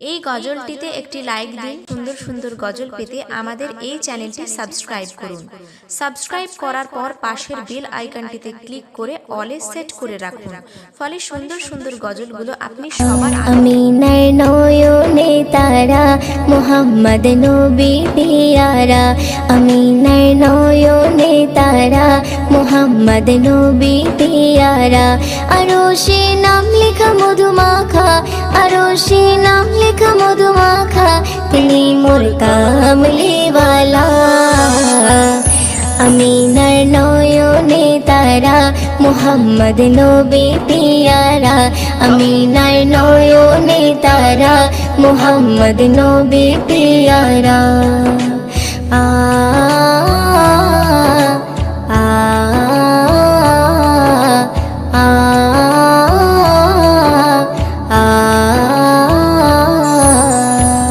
এই গজলটিতে একটি লাইক দিন। সুন্দর সুন্দর গজল পেতে আমাদের এই চ্যানেলটি সাবস্ক্রাইব করুন। সাবস্ক্রাইব করার পর পাশের বেল আইকনটিতে ক্লিক করে অলে সেট করে রাখুন, ফলে সুন্দর সুন্দর গজলগুলো আপনি সবার আগে। আমিনার নয়নে তারা মুহাম্মদ নবী পিয়ারা, আমিনার নয়নে তারা মুহাম্মদ নবী পিয়ারা। আরশে নাম লেখা মধুমাখা, আরশে নাম লেখা মধুমাখা, তিনি মোর কামলিওয়ালা। আমিনার নয়নে তারা মুহাম্মদ নবী পিয়ারা, আমিনার নয়নে তারা মুহাম্মদ নবী পিয়ারা। আ আ আ আ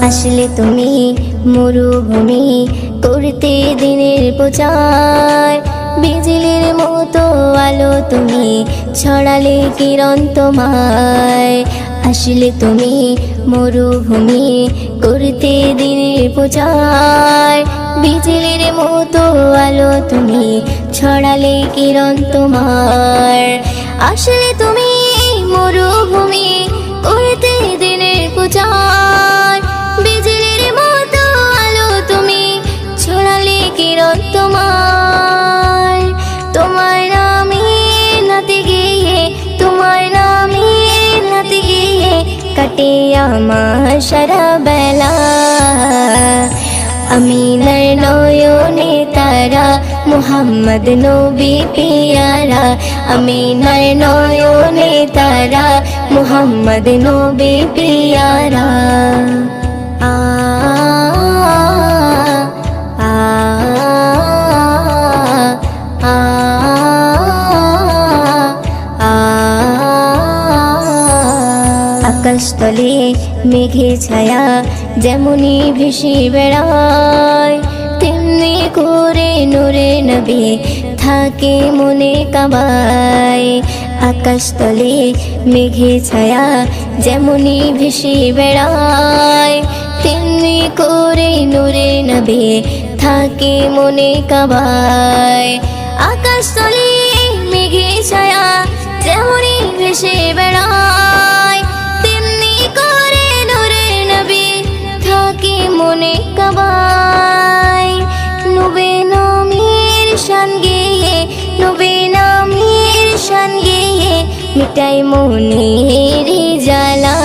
আসলে তুমি মরুভূমি করতে দিনের প্রচার, বিজলির মতো আলো তুমি ছড়ালে কিরণ তোমায়। আসলে তুমি মরুভূমি করতে দিনের প্রচার, বিজলির মতো আলো তুমি ছড়ালে কিরণ তোমার। আসলে তুমি মরুভূমি করতে দিনের প্রচার, বিজলির মতো আলো তুমি ছড়ালে কিরণ তোমার। তোমার নামে নাতে গিয়ে, তোমার নামে নাতে গিয়ে কাটে আমার সারা বেলা। আমিনার নয়নে তারা মুহাম্মদ নবী পিয়ারা, আমিনার নয়নে তারা মুহাম্মদ নবী পিয়ারা। আ আ আ আ আকাশতলে মেঘে ছায়া যেমনি ভেসে বেড়ায়, তেমনি করে নূরে নবী থাকে মনে কাবায়। আকাশতলে মেঘে ছায়া যেমনি ভেসে বেড়ায়, তেমনি করে নূরে নবী থাকে মনে কাবায়। আকাশতলে মেঘে ছায়া যেমনি ভেসে বেড়ায়, তেমনি করে নূরে নবী থাকে মনে কাবায়। নবী নামের শান গেয়ে, নবী নামের শান গেয়ে মিটাই মনের জ্বালা।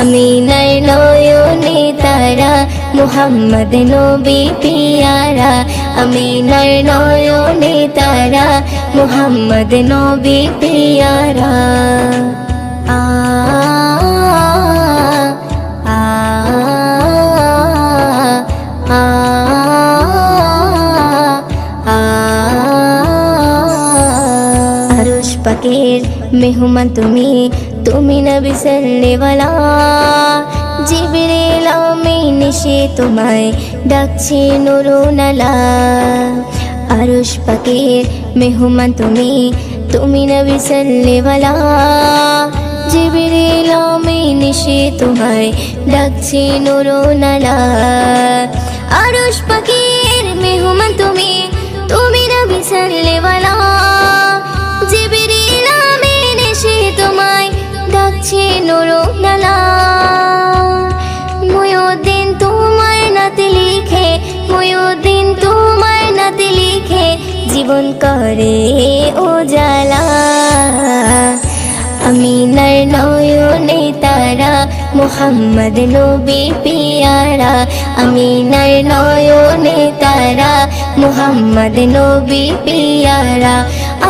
আমিনার নয়নে তারা মুহাম্মদ নবী পিয়ারা, আমিনার নয়নে তারা মুহাম্মদ নবী পিয়ারা। আ আ আ আ আরশ পাকের মেহমান তুমি, তুমি নবী সাল্লেওয়ালা। জিবরিল আমিন এসে তোমায় ডাকছে নুরুনালা। আরশ পাকের মেহমান তুমি, তুমি নবী সাল্লেওয়ালা। জিবরিল আমিন এসে তোমায় ডাকছে নুরুনালা। আরশ পাকের মেহমান তুমি, তুমি নবী সাল্লেওয়ালা। জিবরিল আমিন এসে তোমায় ডাকছে নুরুনালা। মুয়ুদ্দিন তোমার নাতে লিখে, মুয়ুদ্দিন তোমার নাতে লিখে জীবন করে উজালা। আমিনার নয়নে তারা মুহাম্মদ নবী পিয়ারা, আমিনার নয়নে তারা মুহাম্মদ নবী পিয়ারা।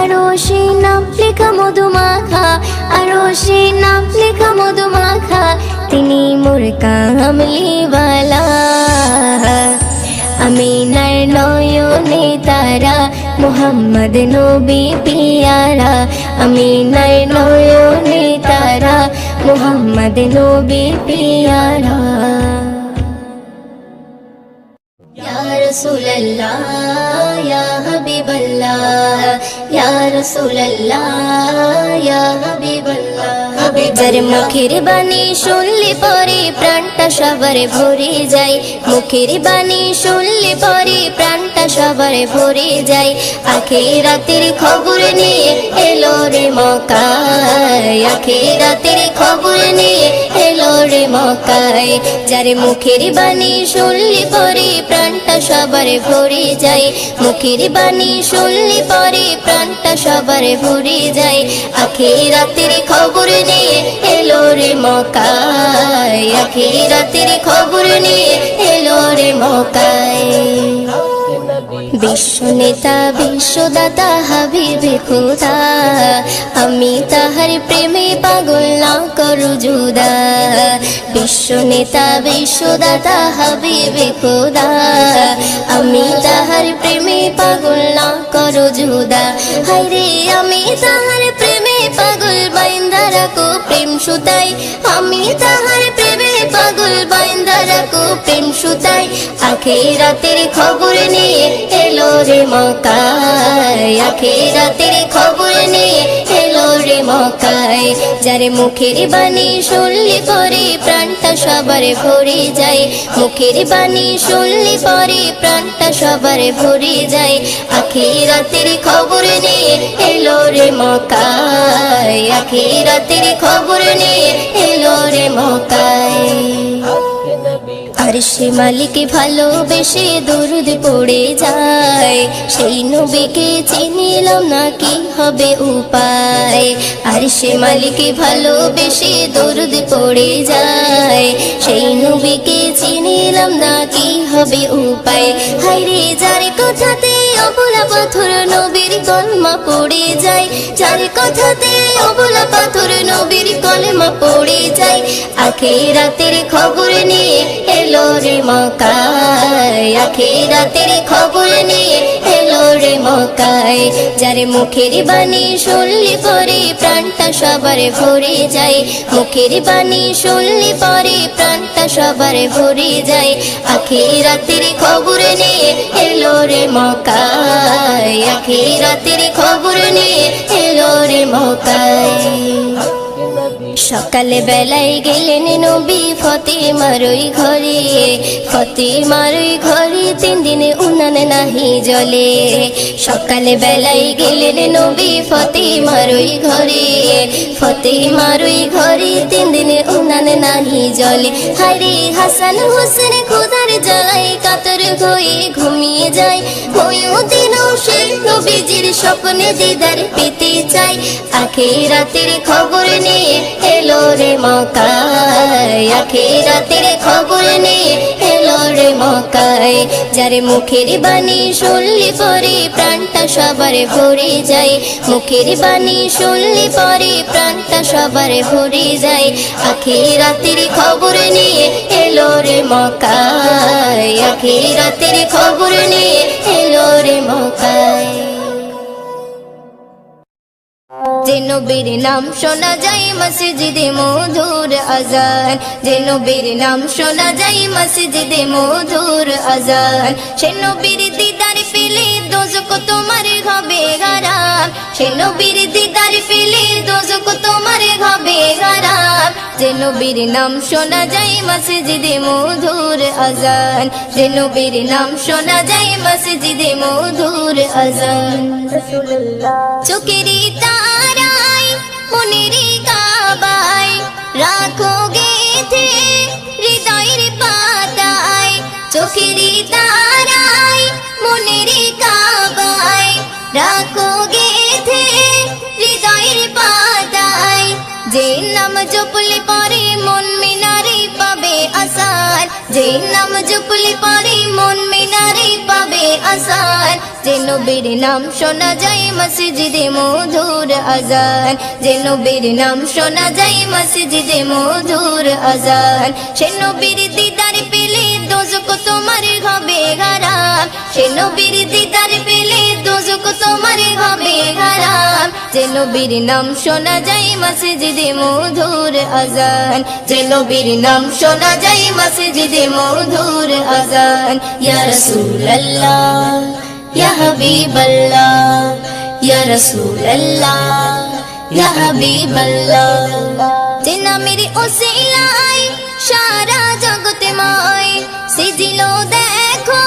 আরশে নাম লেখা মধুমাখা, আরশে নাম লেখা মধুমাখা, তিনি মোর কামলিওয়ালা। আমিনার নয়নে তারা মুহাম্মদ নবী পিয়ারা, আমিনার নয়নে তারা মুহাম্মদ নবী পিয়ারা। ইয়া রাসূলুল্লাহ ইয়া হাবিবাল্লাহ ইয়া রাসূলুল্লাহ ইয়া হাবিবাল্লাহ যার মুখের বাণী শুনলে পরে প্রাণটা সবার ভরে যায় মুখের বাণী শুনলে পরে প্রাণটা সবার ভরে যায় আখিরাতের খবর নিয়ে এলো রে মক্কায় আখিরাতের খবর নিয়ে এলো রে মক্কায় যার মুখের বাণী শুনলে পরে প্রাণটা সবার ভরে যায় মুখের বাণী শুনলে পরে প্রাণটা সবার ভরে যায় আখিরাতের খবর নিয়ে এলো রে মক্কায় আখিরাতের খবর নিয়ে এলো রে মক্কায় বিশ্ব নেতা বিশ্বদাতা হাবিবে খোদা আমি তাহার প্রেমে পাগল না করু জুদা বিশ্ব নেতা বিশ্বদাতা হাবিবে খোদা আমি তাহার প্রেমে পাগল না করু জুদা হায়রে আমি তাহার প্রেমে পাগল বাইন্দা রাখো প্রেম সুতাই আমি তাহার প্রেমে পাগল বাইন্দা রাখো প্রেম সুতাই আখিরাতের খবর নিয়ে এলো রে মক্কায় আখিরাতের খবর নিয়ে এলো রে মক্কায় যার মুখের বাণী শুনলে পরে প্রাণটা সবার ভরে যায় মুখের বাণী শুনলে পরে প্রাণটা সবার ভরে যায় আখিরাতের খবর নিয়ে এলো রে মক্কায় আখিরাতের খবর নিয়ে এলো রে মক্কায় আরশে মালিক ভালোবেসে দরুদ পড়ে যায় সেই নবীকে চিনিলাম না কি হবে উপায় আরশে মালিক ভালোবেসে দরুদ পড়ে যায় সেই নবীকে চিনিলাম না কি হবে উপায় হায়রে যার কথাতে অবলা পাথর নবীর কলমা পড়ে যায় যার কথাতে অবলা পাথর নবীর কলমা পড়ে যায় আখিরাতের খবর নিয়ে এলো রে মক্কায় আখিরাতের খবর নিয়ে এলো রে মক্কায় যার মুখের বাণী শুনলে পরে প্রাণটা সবার ভরে যায় মুখের বাণী শুনলে পরে প্রাণটা সবার ভরে যায় আখিরাতের খবর নিয়ে এলো রে মক্কায় আখিরাতের খবর নিয়ে এলো রে মক্কায় সকালে বেলায় গেলেন নবী ফতেমার ওই ঘরে ফতেমার ওই ঘরে 3 দিনে উনান নাহি জ্বলে সকালে বেলায় গেলেন নবী ফতেমার ওই ঘরে ফতেমার ওই ঘরে 3 দিনে উনান নাহি জ্বলে হায়রে হাসান হোসেন খোদার জ্বালায় কাতর হয়ে ঘুমিয়ে যায় ওইও দিনও সে নবীজির স্বপ্নে দিদার পেতে চায় আখিরাতের খবর নিয়ে এলো রে মক্কায় আখিরাতের খবর নিয়ে এলো রে মক্কায় যার মুখের বাণী শুনলে পরে প্রাণটা সবার ভরে যায় মুখের বাণী শুনলে পরে প্রাণটা সবার ভরে যায় আখিরাতের খবর নিয়ে এলো রে মক্কায় আখিরাতের খবর নিয়ে এলো রে মক্কায় যে নবীর নাম শোনা যায় মসজিদে মধুর আজান যে নবীর নাম শোনা যায় মসজিদে মধুর আজান সে নবীর দিদার পেলে দোজখ তোমার হবে হারাম সে নবীর দিদার পেলে দোজখ তোমার হবে হারাম যে নবীর নাম শোনা যায় মসজিদে মধুর আজান যে নবীর নাম শোনা যায় মসজিদে মধুর আজান চোখেরই তারায় মনেরই কাবায় রাখো গেথে হৃদয়ের পাতায় চোখেরই তারায় মনেরই কাবায় রাখো গেথে হৃদয়ের পাতায় যে নাম জপলে পরে মন মিনারে পাবে আসার যে নাম জপলে পরে মন মিনারে পাবে আসার যে নবীর নাম শোনা যায় মসজিদে মধুর আজান যে নবীর নাম শোনা যায় মসজিদে মধুর আজান সে নবীর দিদার পেলে দোজখ তোমার হবে হারাম সে নবীর দিদার পেলে দোজখ শুল্ক তোমার হবে হারাম। যে নবীর নাম শোনা যায় মসজিদে মধুর আজান, যে নবীর নাম শোনা যায় মসজিদে মধুর আজান। ইয়া রাসূলুল্লাহ ইয়া হাবিবাল্লাহ, ইয়া রাসূলুল্লাহ ইয়া হাবিবাল্লাহ। যে নামের ওসিলায় সারা জগৎময় সিজিল দেখো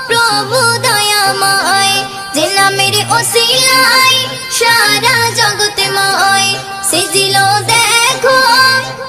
প্রভু দয়াময়। যে নামের ওসিলায় সারা জগৎময় সিজিল দেখো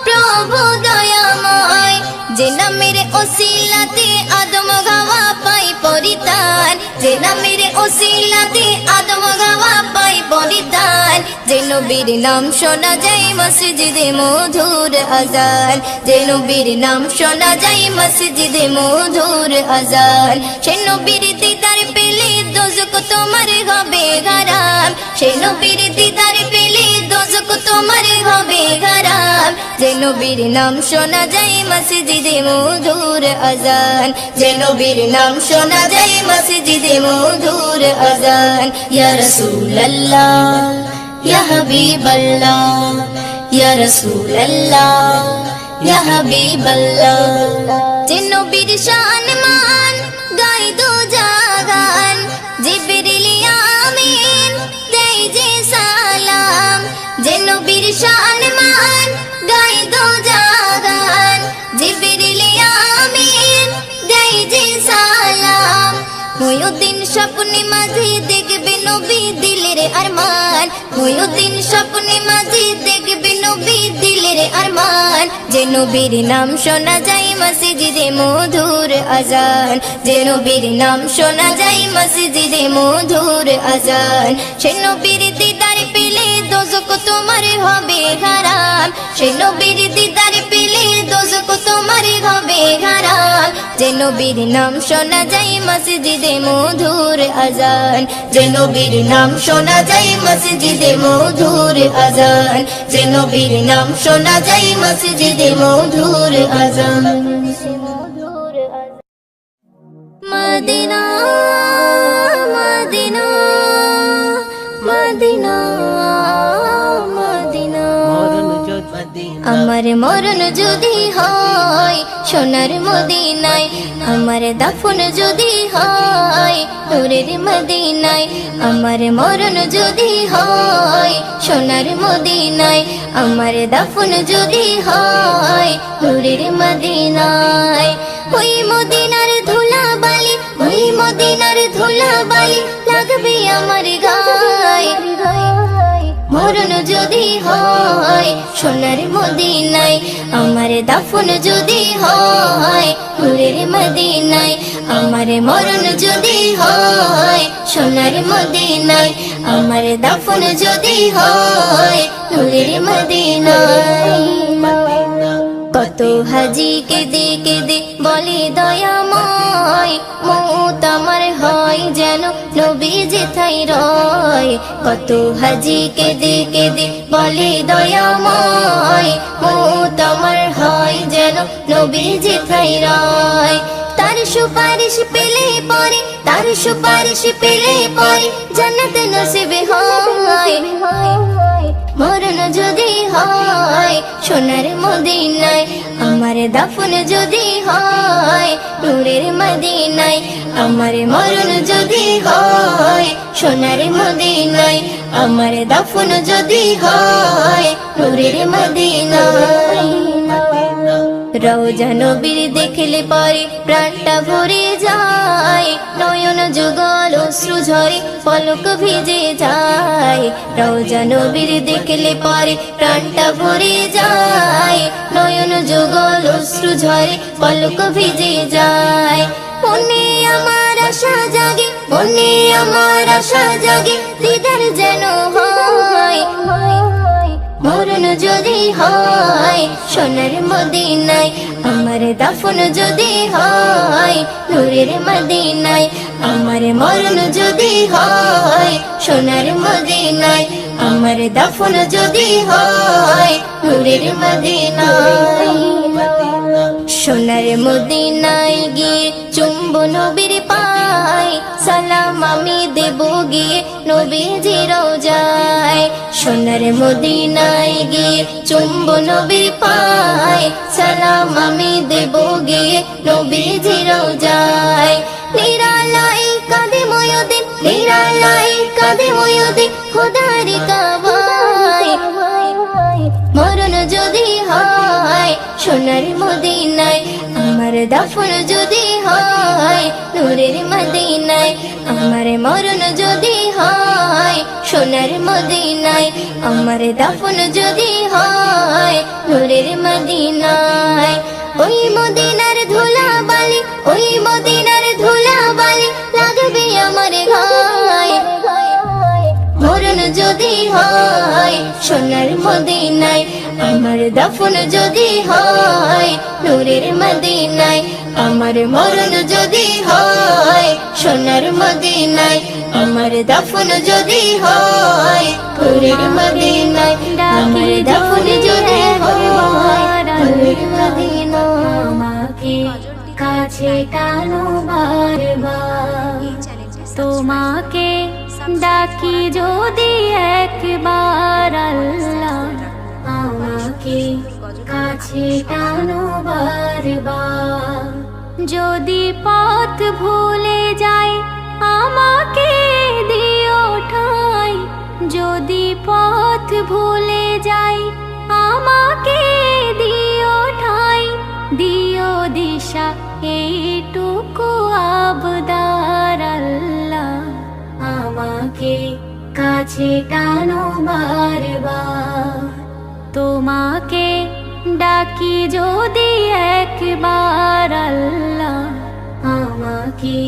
প্রভু দয়াময়। যে নামের ওসিলাতে আদম গাওয়া পাই পরিত্রাণ, যে নামের ওসিলাতে আদম গাওয়া পাই পরিত্রাণ। যে নবীর নাম শোনা যায় মসজিদে মধুর আজান, যে নবীর নাম শোনা যায় মসজিদে মধুর আজান। সে নবীর দিদার পেলে দোজখ তোমার হবে হারাম, সে নবীর দিদার পেলে দোজখ তোমার হবে হারাম। যে নবীর নাম শোনা যায় মসজিদে মধুর আজান, যে নবীর নাম শোনা যায় মসজিদে মধুর আজান। ইয়া রাসূলুল্লাহ ইয়া হাবিবাল্লাহ, ইয়া রাসূলুল্লাহ ইয়া হাবিবাল্লাহ। যে নবীর শান মান গাই দো জাগান, জিবরিল আমিন দেয় যে সালাম। যে নবীর শান মান গাই দো জাগান, জিবরিল আমিন দেয় যে সালাম। ময়ূদিন স্বপ্নে মাঝে দেখবে নবী দিলের আরমান, ময়ূদিন স্বপ্নে মাঝে দেখবে নবী দিলের আরমান। যে নবীর নাম শোনা যায় মসজিদে মধুর আজান, যে নবীর নাম শোনা যায় মসজিদে মধুর আজান। সে নবীর দিদার পেলে দোজখ তোমার হবে হারাম, সে নবীর দিদার পেলে দোজখ তোমার হবে হারাম। যে নবীর নাম শোনা যায় মসজিদে মধুর আজান, যে নবীর নাম শোনা যায় মসজিদে মধুর আজান, যে নবীর নাম শোনা যায় মসজিদে মধুর আজান। মদিনা মদিনা মদিনা মদিনা। আমার মরণ যদি হয় সোনার মদিনায়, আমার দাফন যদি হয় নূরের মদিনায়। আমার মরণ যদি হয় সোনার মদিনায়, আমার দাফন যদি হয় নূরের মদিনায়। ওই মদিনার ধুলা বালি, ওই মদিনার ধুলা বালি লাগবে আমার গায়ে। মরণ যদি হয় সোনার মদিনায়, আমার দাফন যদি হয় নূরের মদিনায়। আমার মরণ যদি হয় সোনার মদিনায়, আমার দাফন যদি হয় নূরের মদিনায়। কত হাজি কেঁদে কেঁদে বলে দয়াময়, মৌত আমার হয় যেন নবী যেথায় রয়। কত হাজি কেঁদে কেঁদে বলে দয়াময়, মৌত আমার হয় যেন নবী যেথায় রয়। তার সুপারিশ পেলে পরে, তার সুপারিশ পেলে পরে জান্নাত নসিব হয়। মরণ যদি হয় সোনার মদিনায়, আমার দাফন যদি হয় নূরের মদিনায়। আমার মরণ যদি হয় সোনার মদিনায়, আমার দাফন যদি হয় নূরের মদিনায়। রওজা নবীর দেখলে পরে প্রাণটা ভরে যায়, নয়ন যুগল অশ্রু ঝরে পলক ভিজে যায়। রওজা নবীর দেখলে পরে প্রাণটা ভরে যায়, নয়ন যুগল অশ্রু ঝরে পলক ভিজে যায়। মনে আমার আশা জাগে, মনে আমার আশা জাগে দিদার যেন হয়। মরণ যদি হয় সোনার মদিনায়, আমার দাফন যদি হয় নূরের মদিনায়। আমার মরণ যদি হয় সোনার মদিনায়, আমার দাফন যদি হয় নূরের মদিনায়। সোনার মদিনায় গিয়ে চুম্ব নবীর পায়, সালাম আমি দেব গিয়ে নবীজি রওজায়, সোনার মদিনায় গিয়ে চুম্বো নবীর পায়, সালাম আমি দেব গিয়ে নবীজি রওজায়। নিরালাই কাঁদে ময়ূদিন, নিরালাই কাঁদে ময়ূদিন খোদার কাবায়, মরণ যদি হয় সোনার মদিনায়, আমার দাফন যদি হয় নূরের মদিনায়, আমার মরণ যদি হয় সোনার মদিনায়, আমার দাফন যদি হয় নূরের মদিনায়। ওই মদিনার ধুলা বালি, ওই মদিনার ধুলা বালি লাগবে আমার গায়ে, মরণ যদি হয় সোনার মদিনায়, আমার দাফন যদি হয় নূরের মদিনায়, আমার মরণ যদি হয় সোনার মদিনায়, আমার দাফন যদি হয় নূরের মদিনায়, আমার দাফন যদি হয় নূরের মদিনায়। আমাকে কাছে টানো বারবার, তোমাকে ডাকি যদি একবার আল্লাহ, আমাকে কাছে টানো বারবার। যদি পথ ভুলে যাই আমাকে দিও ঠাই, যদি পথ ভুলে যাই আমাকে দিও ঠাই, দিও দিশা এইটুকু আবদার আল্লাহ, আমাকে কাছে টানো বারবার। তোমাকে ডাকি যদি একবার আল্লাহ, আমাকে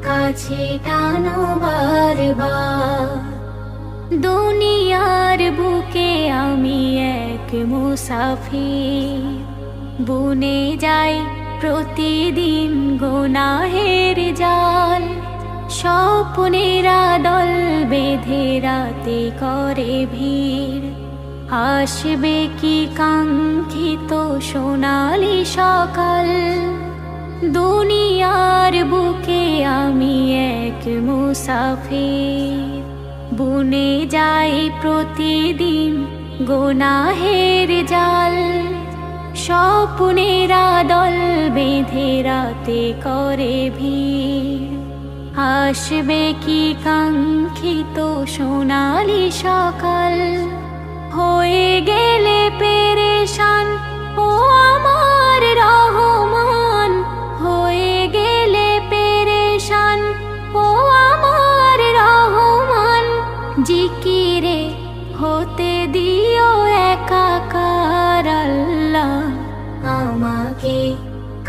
কাছে টানো বারবার। দুনিয়ার বুকে আমি এক মুসাফির, বুনে যাই প্রতিদিন গুনাহের জাল, স্বপ্নেরা দল বেঁধে রাতে করে ভিড়, আসবে কি কাঙ্ক্ষিত সোনালি সকাল। দুনিয়ার বুকে আমি এক মুসাফির, বুনে যাই প্রতিদিন গুনাহের জাল, স্বপ্নেরা দল বেঁধে রাতে করে ভিড়, আসবে কি কাঙ্ক্ষিত সোনালি সকাল। হয়ে গেলে পেরেশান ও আমার রহমান, হয়ে গেলে পেরেশান ও আমার রহমান, জিকিরে হতে দিও একাকার আল্লাহ, আমাকে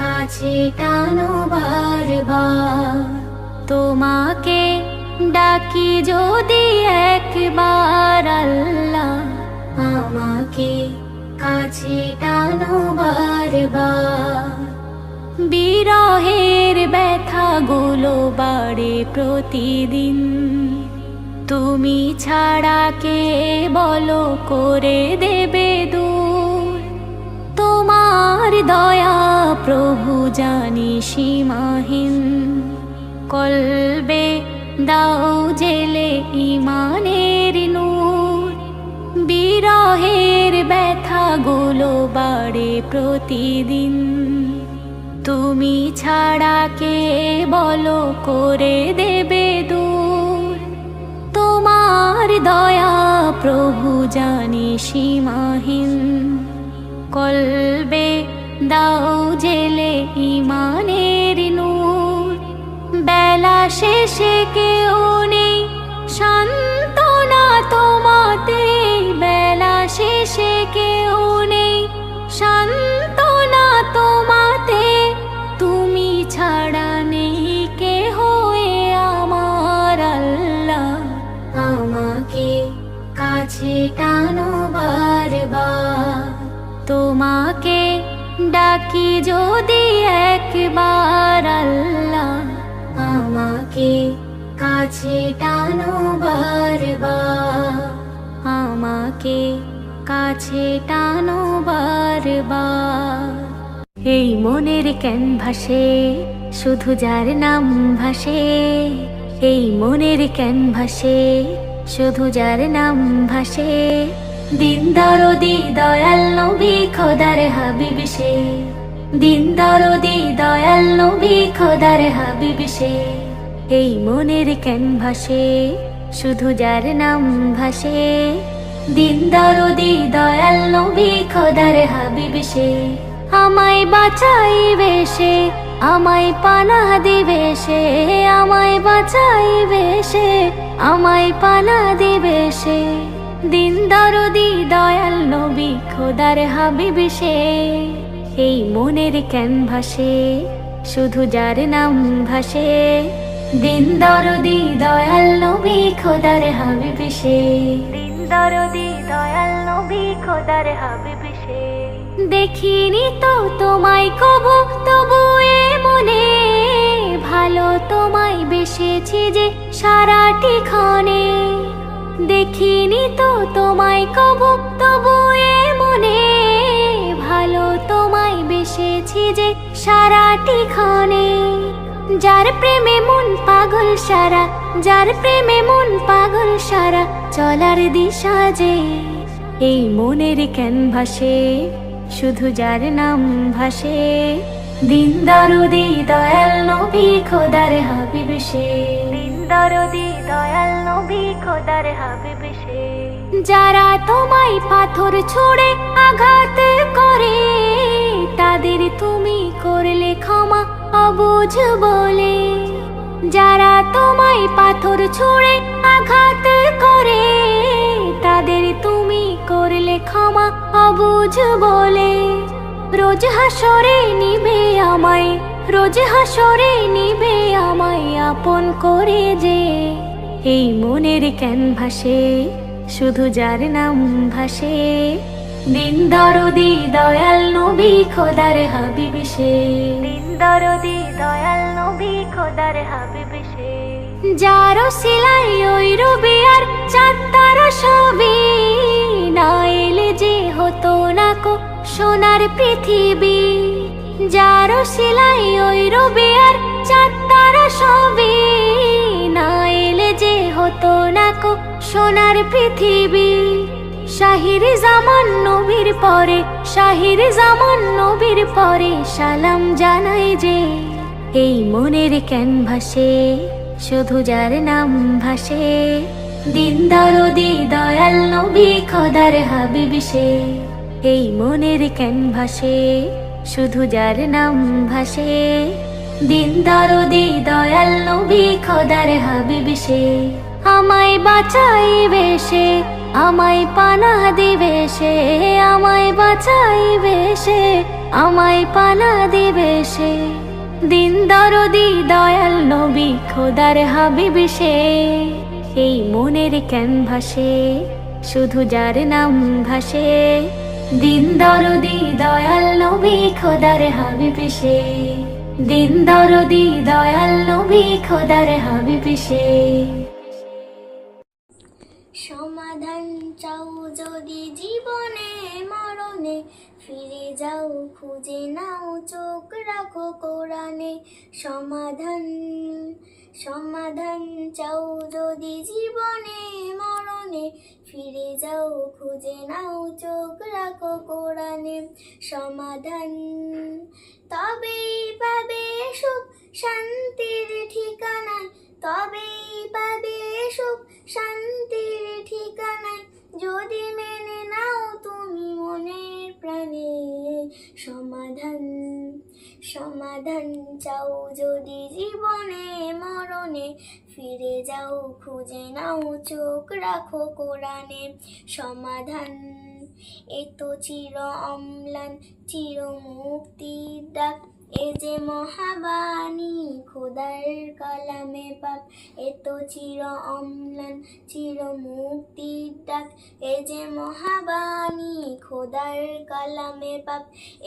কাছে টানো বারবার। তোমাকে ডাকি যদি একবার আল্লাহ, আমাকে কাছে টানো বারবার। বিরহের ব্যথাগুলো বাড়ে প্রতিদিন, তুমি ছাড়া কে বলো করে দেবে দূর। তোমার দয়া প্রভু জানি সীমাহীন, কলবে দাও জেলে ইমানের নূর। বিরহের ব্যথাগুলো বাড়ে প্রতিদিন, তুমি ছাড়া কে বলো করে দেবে দূর। তোমার দয়া প্রভু জানি সীমাহীন, কলবে দাও জেলে ইমানের নূর। বেলা শেষে কেউ নেই সান্ত্বনা তোমাতে, বেলা শেষে কেউ নেই সান্ত্বনা তোমাতে, তুমি ছাড়া নেই কে হয়ে আমার আল্লাহ, আমাকে কাছে টানো বারবার। তোমাকে ডাকি যদি একবার আল্লাহ, আমাকে কাছে টানো বারবার, আমাকে কাছে টানো বারবার। এই মনের ক্যানভাসে শুধু যার নাম ভাসে, এই মনের ক্যানভাসে শুধু যার নাম ভাসে, দিন দরদি দয়াল নবী খোদার হাবিব সে, দিন দরদি দয়াল নবী খোদার হাবিব সে। এই মনের ক্যানভাসে শুধু যার নাম ভাসে, দিন দরদি দয়াল নবী খোদার হাবিব সে। আমায় বাঁচাইবে সে, আমায় পানাহ দিবে সে, আমায় বাঁচাইবে সে, আমায় পানাহ দিবে সে। দিন দরদি দয়াল নবী খোদার হাবিব সে। এই মনের ক্যানভাসে শুধু যার নাম ভাসে, দিন দরদি দয়াল নবী খোদার হাবিব সে, দিন দরদি দয়াল নবী খোদার হাবিব সে। দেখিনি তো তোমায় কবু, তবু এ মনে ভালো তোমায় বেসেছি যে সারাটি ক্ষণে। দেখিনি তো তোমায় কবু, তবু এ মনে ভালো তোমায় বেসেছি যে সারাটি ক্ষণে। যার প্রেমে মন পাগল সারা, যার প্রেমে মন পাগল সারা, চলার দিশা যে। এই মনের ক্যানভাসে শুধু যার নাম ভাসে, দিন দরদি দয়াল নবী খোদার হাবিব সে, দিন দরদি দয়াল নবী খোদার হাবিব সে। যারা তোমায় পাথর ছুঁড়ে আঘাত করে, তাদের তুমি করলে ক্ষমা অবুঝ বলে। যারা তোমায় পাথর ছুঁড়ে আঘাত করে, তাদের তুমি করলে ক্ষমা অবুঝ বলে। রোজ হাসরে নিবে আমায়, রোজ হাসরে নিবে আমায় আপন করে যে। এই মনের ক্যানভাসে শুধু যার নাম ভাসে, দিন দরদি দয়াল নবী খোদার হাবিব সে, দিন দরদি দয়াল নবী খোদার হাবিব সে। যার সিলাই ওই রবি আর চাঁদ সবই, না এলে যে হতো না কো সোনার পৃথিবী। যার সিলাই ওই রবি আর চাঁদ সবই, না এলে যে হতো না কো সোনার পৃথিবী। শাহির জামান নবীর পরে, শাহির জামান নবীর পরে সালাম জানাই যে। এই মনের ক্যানভাসে শুধু যার নাম ভাসে, দিন দরদি দয়াল নবী খোদার হাবিব সে। এই মনের ক্যানভাসে শুধু যার নাম ভাসে, দিন দরদি দয়াল নবী খোদার হাবিব সে। আমায় বাঁচাইবে সে, আমায় পানাহ দিবে সে, আমায় বাঁচাইবে সে, আমায় পানাহ দিবে সে। দিন দরদি দয়াল নবী খোদার হাবিব সে। এই মনের ক্যানভাসে শুধু যার নাম ভাসে, দিন দরদি দয়াল নবী খোদার হাবিব সে, দিন দরদি দয়াল নবী খোদার হাবিব সে। সমাধান চাও যদি জীবনে মরণে, ফিরে যাও খুঁজে নাও চোখ রাখো কোরআনে। সমাধান, সমাধান চাও যদি জীবনে মরণে, ফিরে যাও খুঁজে নাও চোখ রাখো কোরআনে। সমাধান, তবেই পাবে সুখ শান্তির ঠিকানায়, তবেই পাবে সুখ শান্তির ঠিকানায়, যদি মেনে নাও তুমি মনের প্রাণে। সমাধান, সমাধান চাও যদি জীবনে মরণে, ফিরে যাও খুঁজে নাও চোখ রাখো কোরআনে। সমাধান, এ তো চির অম্লান চির মুক্তির ডাক, এ যে মহাবাণী খোদার কালামে পাক। এ তো চির অম্লান চির মুক্তির ডাক, এ যে মহাবাণী খোদার কালামে পাক।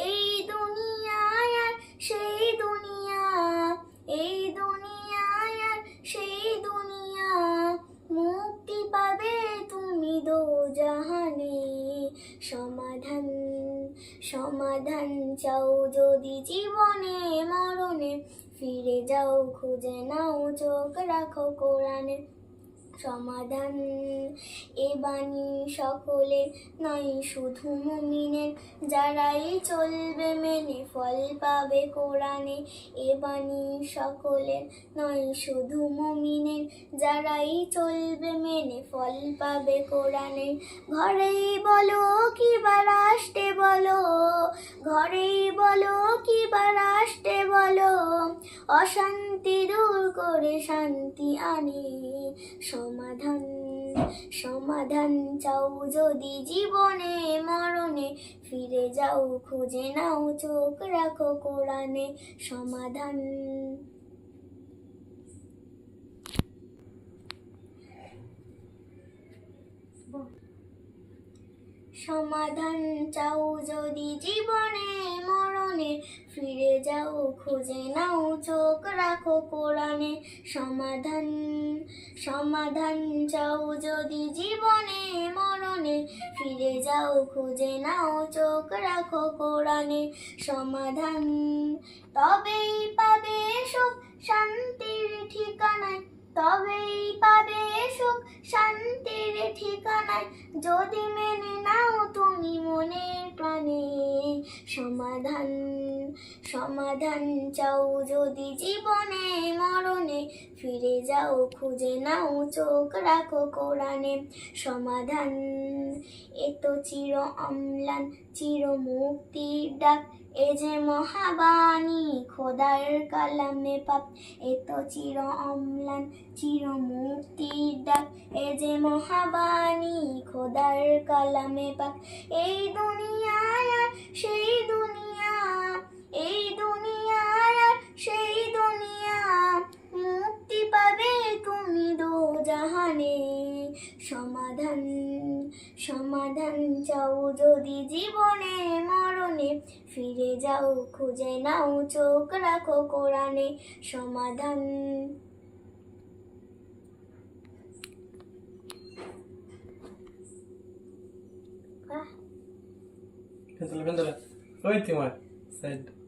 এই দুনিয়ায় আর সেই দুনিয়া, এই দুনিয়ায় আর সেই দুনিয়া, মুক্তি পাবে তুমি দোজাহানে। সমাধান, সমাধান চাও যদি জীবনে মরণে, ফিরে যাও খুঁজে নাও চোখ রাখো কোরআনে সমাধান। এ বাণী সকলের নয় শুধু মুমিনের, যারাই চলবে মেনে ফল পাবে কোরআনে। এ বাণী সকলের নয় শুধু মুমিনের, যারাই চলবে মেনে ফল পাবে কোরআনে। ঘরেই বলো কিবা রাষ্ট্রে বলো, ঘরেই বলো কিবা রাষ্ট্রে বলো, অশান্তি দূর করে শান্তি আনে সমাধান। সমাধান চাও যদি জীবনে মরণে, ফিরে যাও খুঁজে নাও চোখ রাখো কোরআনে সমাধান। সমাধান চাও যদি জীবনে মরণে, ফিরে যাও খুঁজে নাও চোখ রাখো কোরআনে সমাধান। সমাধান চাও যদি জীবনে মরণে, ফিরে যাও খুঁজে নাও চোখ রাখো কোরআনে সমাধান। তবেই পাবে সুখ শান্তির ঠিকানায়, তবেই পাবে সুখ শান্তির ঠিকানায়, যদি মেনে নাও তুমি মনের প্রাণে সমাধান। সমাধান চাও যদি জীবনে মরণে, ফিরে যাও খুঁজে নাও চোখ রাখো কোরআনে সমাধান। এ তো চির অম্লান চির মুক্তির ডাক, এ যে মহাবাণী খোদার কালামে পাক। এ তো চির অম্লান চির মুক্তির ডাক, এ যে মহাবাণী খোদার কালামে পাক। এই দুনিয়ায় আর সেই দুনিয়া, এই দুনিয়ায় আর সেই দুনিয়া, মুক্তি পাবে তুমি দোজাহানে সমাধান। সমাধান চাও যদি জীবনে মরণে, ফিরে যাও খুঁজে নাও চোখ রাখো কোরআনে সমাধান। Pentala, pentala. Oi, Timar. Said.